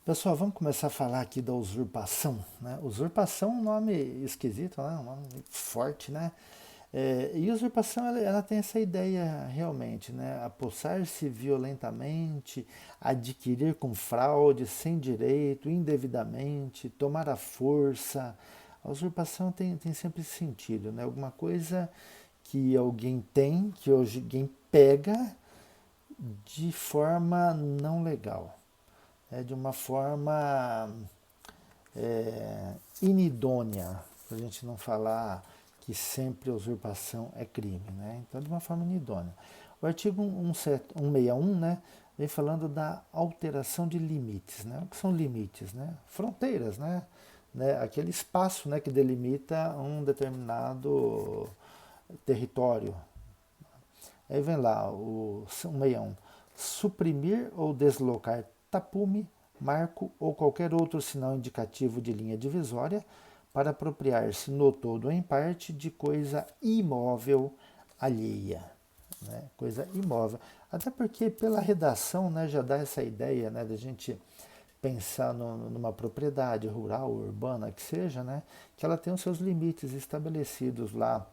Pessoal, vamos começar a falar aqui da usurpação, né? Usurpação é um nome esquisito, né? Um nome forte, né? E usurpação, ela tem essa ideia realmente, né? Apossar-se violentamente, adquirir com fraude, sem direito, indevidamente, tomar à força. A usurpação tem sempre esse sentido, né? Alguma coisa que alguém tem, que hoje alguém pega de forma não legal, de uma forma inidônea, para a gente não falar que sempre a usurpação é crime, né? Então, de uma forma inidônea. O artigo 161, né, vem falando da alteração de limites, né? O que são limites, né? Fronteiras, né? Aquele espaço, né, que delimita um determinado território. Aí vem lá o 161. Suprimir ou deslocar tapume, marco ou qualquer outro sinal indicativo de linha divisória para apropriar-se no todo ou em parte de coisa imóvel alheia. Né? Coisa imóvel. Até porque pela redação, né, já dá essa ideia, né, da gente pensar numa propriedade rural, urbana, que seja, né, que ela tem os seus limites estabelecidos lá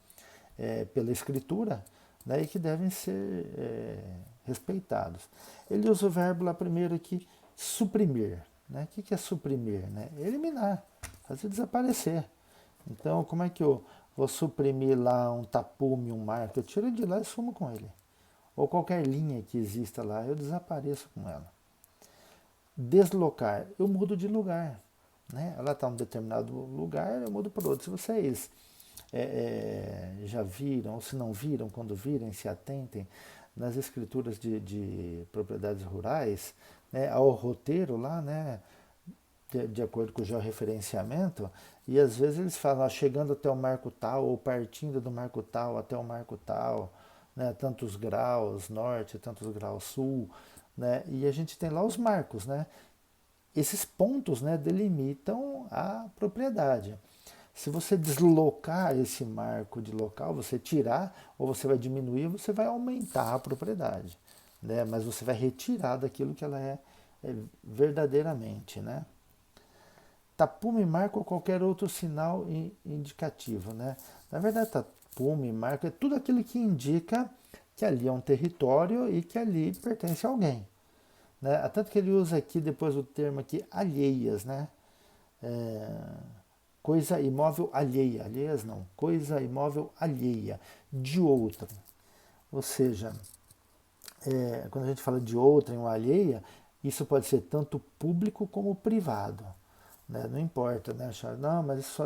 pela escritura, né, e que devem ser respeitados. Ele usa o verbo lá primeiro aqui, suprimir. Né? O que é suprimir? Né? Eliminar, fazer desaparecer. Então, como é que eu vou suprimir lá um tapume, um marco? Eu tiro de lá e sumo com ele. Ou qualquer linha que exista lá, eu desapareço com ela. Deslocar, eu mudo de lugar. Né? Ela está em um determinado lugar, eu mudo para outro. Se vocês já viram, ou se não viram, quando virem, se atentem, nas escrituras de propriedades rurais, né, ao roteiro lá, né, de acordo com o georreferenciamento, e às vezes eles falam, chegando até o marco tal, ou partindo do marco tal até o marco tal, né, tantos graus norte, tantos graus sul, né, e a gente tem lá os marcos, né, esses pontos, né, delimitam a propriedade. Se você deslocar esse marco de local, você tirar, ou você vai diminuir, você vai aumentar a propriedade, né? Mas você vai retirar daquilo que ela é verdadeiramente, né? Tapume, marca ou qualquer outro sinal indicativo, né? Na verdade, tapume, marca é tudo aquilo que indica que ali é um território e que ali pertence a alguém, né? Tanto que ele usa aqui depois o termo aqui alheias, né? É, coisa imóvel alheia, alheias não, coisa imóvel alheia, de outra. Ou seja, quando a gente fala de outra em uma alheia, isso pode ser tanto público como privado. Né? Não importa, né? Achar, não, mas isso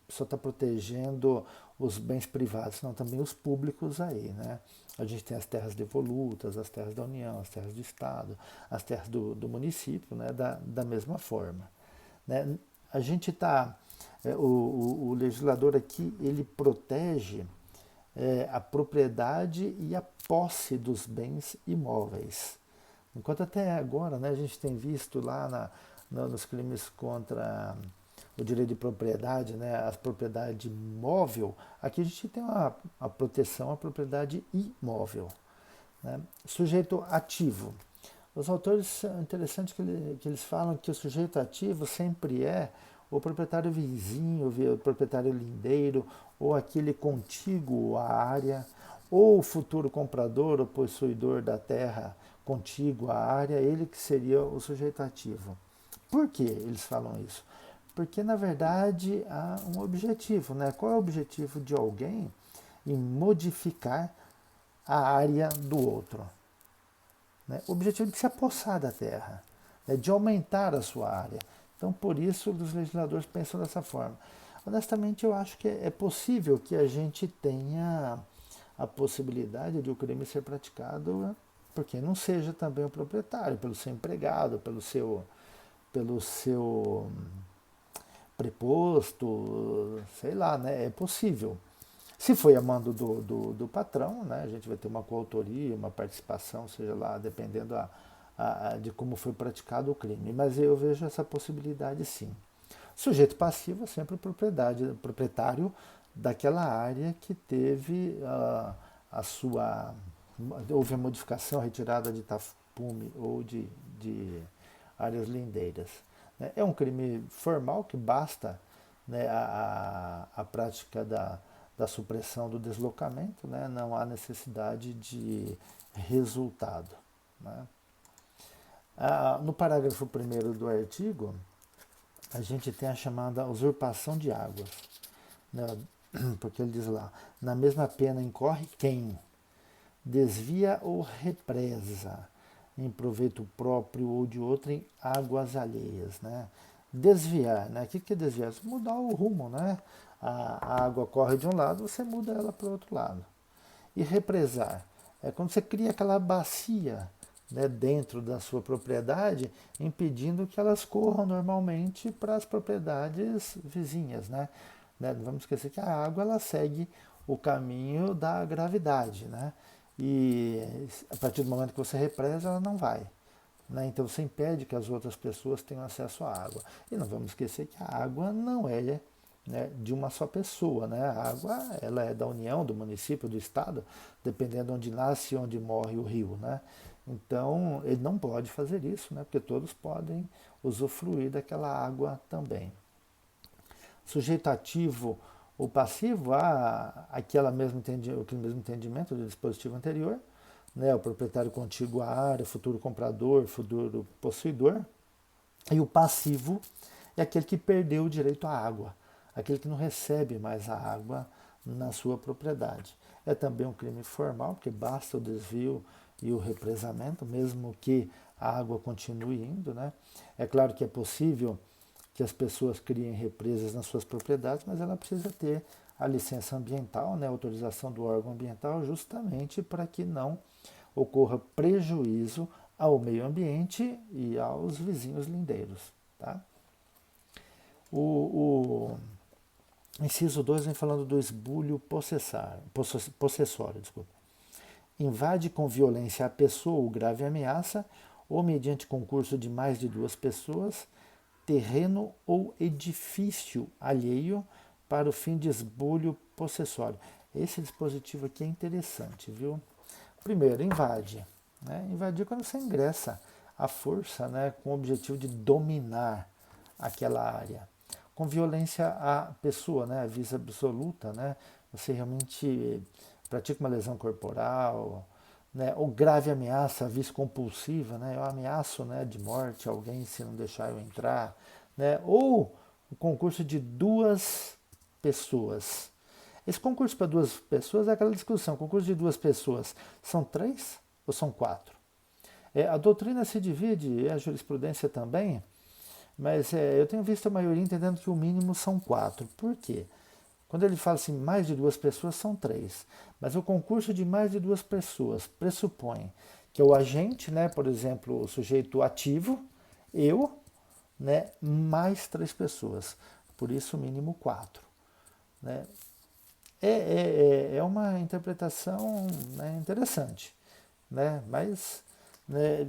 só está protegendo os bens privados, não, também os públicos aí, né? A gente tem as terras devolutas, as terras da União, as terras do Estado, as terras do município, né? Da mesma forma. Né? A gente está, o legislador aqui, ele protege a propriedade e a posse dos bens imóveis. Enquanto até agora, né, a gente tem visto lá nos crimes contra o direito de propriedade, né, a propriedade móvel, aqui a gente tem a proteção à propriedade imóvel. Né? Sujeito ativo. Os autores, é interessante que eles falam que o sujeito ativo sempre é o proprietário vizinho, o proprietário lindeiro, ou aquele contíguo à área, ou o futuro comprador ou possuidor da terra contíguo à área, ele que seria o sujeito ativo. Por que eles falam isso? Porque, na verdade, há um objetivo. Né? Qual é o objetivo de alguém em modificar a área do outro? Né? O objetivo de se apossar da terra, né? De aumentar a sua área. Então, por isso, os legisladores pensam dessa forma. Honestamente, eu acho que é possível que a gente tenha a possibilidade de o crime ser praticado porque não seja também o proprietário, pelo seu empregado, pelo seu preposto, sei lá, né? É possível. Se foi a mando do patrão, né, a gente vai ter uma coautoria, uma participação, seja lá, dependendo de como foi praticado o crime. Mas eu vejo essa possibilidade sim. Sujeito passivo é sempre o proprietário daquela área que teve a sua. Houve a modificação, a retirada de tapume ou de áreas lindeiras. né? É um crime formal que basta, né, a prática da supressão do deslocamento, né? Não há necessidade de resultado, né? No parágrafo 1º do artigo, a gente tem a chamada usurpação de águas, né? Porque ele diz lá, na mesma pena incorre quem desvia ou represa em proveito próprio ou de outrem águas alheias, né? Desviar, né? O que é desviar? Você mudar o rumo, né? A água corre de um lado, você muda ela para o outro lado. E represar é quando você cria aquela bacia, né, dentro da sua propriedade, impedindo que elas corram normalmente para as propriedades vizinhas, né? Não vamos esquecer que a água ela segue o caminho da gravidade, né? E a partir do momento que você represa, ela não vai, né? Então você impede que as outras pessoas tenham acesso à água. E não vamos esquecer que a água não é, né, de uma só pessoa, né? A água ela é da União, do município, do estado, dependendo de onde nasce e onde morre o rio, né? Então ele não pode fazer isso, né? Porque todos podem usufruir daquela água também. Sujeito ativo ou passivo, há aquele mesmo entendimento do dispositivo anterior, né? O proprietário contíguo à área, futuro comprador, futuro possuidor. E o passivo é aquele que perdeu o direito à água, aquele que não recebe mais a água na sua propriedade. É também um crime formal, porque basta o desvio e o represamento, mesmo que a água continue indo, né? É claro que é possível que as pessoas criem represas nas suas propriedades, mas ela precisa ter a licença ambiental, né, a autorização do órgão ambiental, justamente para que não ocorra prejuízo ao meio ambiente e aos vizinhos lindeiros. Tá? O inciso 2 vem falando do esbulho possessório. Desculpa. Invade com violência a pessoa ou grave ameaça, ou mediante concurso de mais de duas pessoas, terreno ou edifício alheio para o fim de esbulho possessório. Esse dispositivo aqui é interessante, viu? Primeiro, invade. Né? Invadir quando você ingressa à força, né, com o objetivo de dominar aquela área. Com violência à pessoa, né, a visa absoluta, né, você realmente pratica uma lesão corporal, né, ou grave ameaça, vício compulsiva, né, eu ameaço, né, de morte alguém se não deixar eu entrar, né, ou o concurso de duas pessoas. Esse concurso para duas pessoas é aquela discussão, concurso de duas pessoas, são três ou são quatro? A doutrina se divide, a jurisprudência também, mas eu tenho visto a maioria entendendo que o mínimo são quatro. Por quê? Quando ele fala assim, mais de duas pessoas, são três. Mas o concurso de mais de duas pessoas pressupõe que o agente, né, por exemplo, o sujeito ativo, eu, né, mais três pessoas. Por isso, o mínimo quatro. Né? É uma interpretação, né, interessante. Né? Mas, né,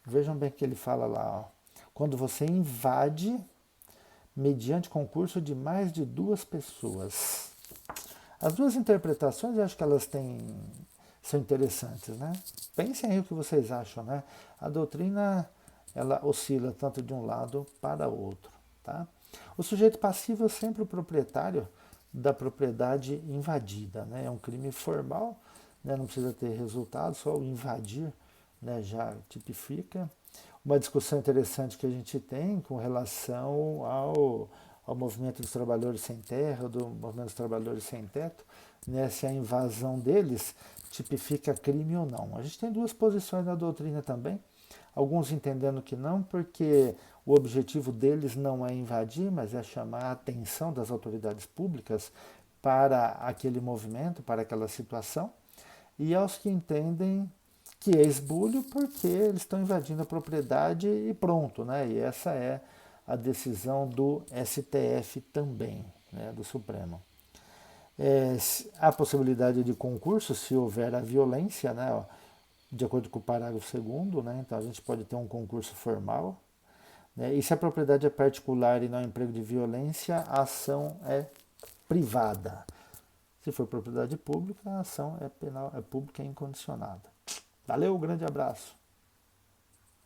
vejam bem que ele fala lá, ó, quando você invade mediante concurso de mais de duas pessoas. As duas interpretações, eu acho que elas são interessantes, né? Pensem aí o que vocês acham, né? A doutrina, ela oscila tanto de um lado para o outro, tá? O sujeito passivo é sempre o proprietário da propriedade invadida, né? É um crime formal, né? Não precisa ter resultado, só o invadir, né, já tipifica. Uma discussão interessante que a gente tem com relação ao movimento dos trabalhadores sem terra, do movimento dos trabalhadores sem teto, né, se a invasão deles tipifica crime ou não. A gente tem duas posições na doutrina também, alguns entendendo que não, porque o objetivo deles não é invadir, mas é chamar a atenção das autoridades públicas para aquele movimento, para aquela situação, e aos que entendem que é esbulho porque eles estão invadindo a propriedade e pronto, né? E essa é a decisão do STF também, né, do Supremo. Há possibilidade de concurso se houver a violência, né, ó, de acordo com o parágrafo 2º, né? Então a gente pode ter um concurso formal, né? E se a propriedade é particular e não é emprego de violência, a ação é privada. Se for propriedade pública, a ação é penal, é pública e incondicionada. Valeu, grande abraço.